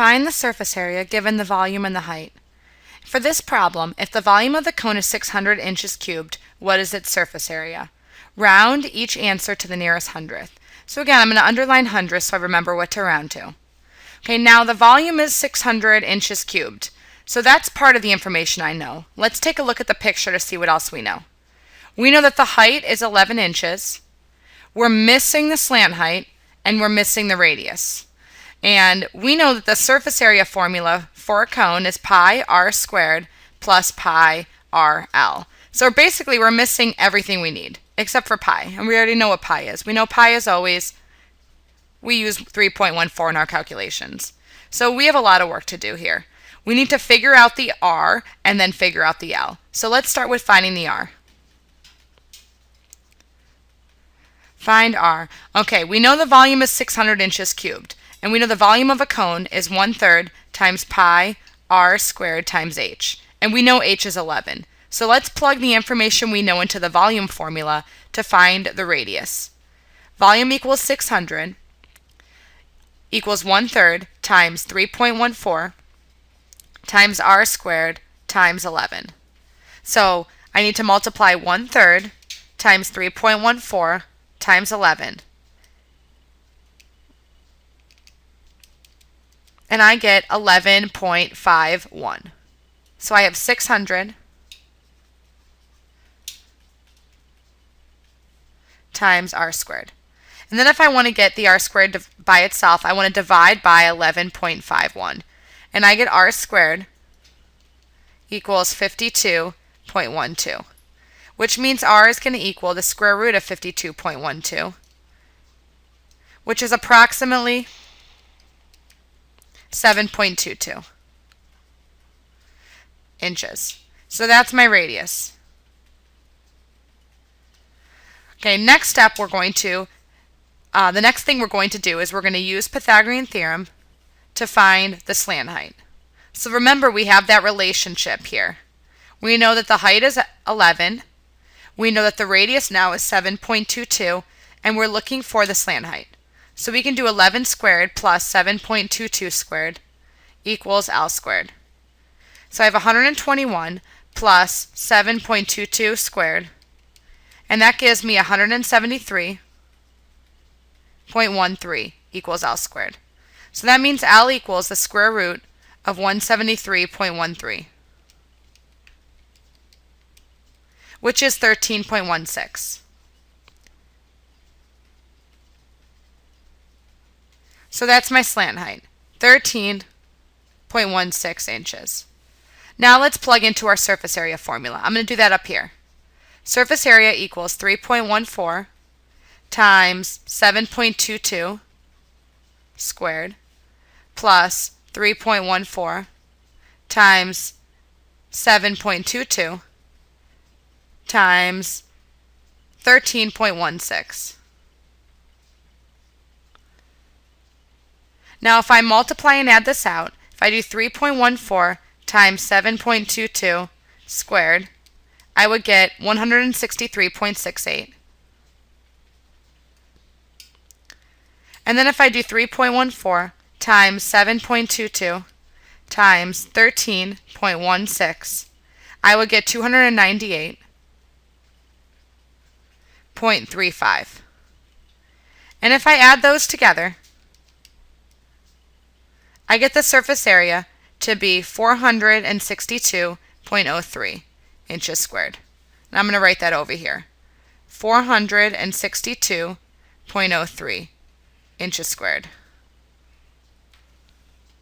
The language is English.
Find the surface area given the volume and the height. For this problem, if the volume of the cone is 600 inches cubed, what is its surface area? Round each answer to the nearest hundredth. So again, I'm going to underline hundredths so I remember what to round to. Okay, now the volume is 600 inches cubed. So that's part of the information I know. Let's take a look at the picture to see what else we know. We know that the height is 11 inches. We're missing the slant height, and we're missing the radius. And we know that the surface area formula for a cone is pi r squared plus pi rl. So basically we're missing everything we need except for pi, and we already know what pi is. We know pi is always, we use 3.14 in our calculations. So we have a lot of work to do here. We need to figure out the r and then figure out the l. So let's start with finding the r. Find r. Okay, we know the volume is 600 inches cubed. And we know the volume of a cone is 1/3 times pi r squared times h. And we know h is 11. So let's plug the information we know into the volume formula to find the radius. Volume equals 600 equals 1/3 times 3.14 times r squared times 11. So I need to multiply 1/3 times 3.14 times 11. And I get 11.51. So I have 600 times r squared. And then if I want to get the r squared by itself, I want to divide by 11.51. And I get r squared equals 52.12, which means r is going to equal the square root of 52.12, which is approximately 7.22 inches. So that's my radius. Okay, next step the next thing we're going to do is we're going to use Pythagorean Theorem to find the slant height. So remember, we have that relationship here. We know that the height is 11. We know that the radius now is 7.22, and we're looking for the slant height. So we can do 11 squared plus 7.22 squared equals L squared. So I have 121 plus 7.22 squared, and that gives me 173.13 equals L squared. So that means L equals the square root of 173.13, which is 13.16. So that's my slant height, 13.16 inches. Now let's plug into our surface area formula. I'm going to do that up here. Surface area equals 3.14 times 7.22 squared plus 3.14 times 7.22 times 13.16. Now if I multiply and add this out, if I do 3.14 times 7.22 squared, I would get 163.68. And then if I do 3.14 times 7.22 times 13.16, I would get 298.35. And if I add those together, I get the surface area to be 462.03 inches squared. And I'm going to write that over here. 462.03 inches squared.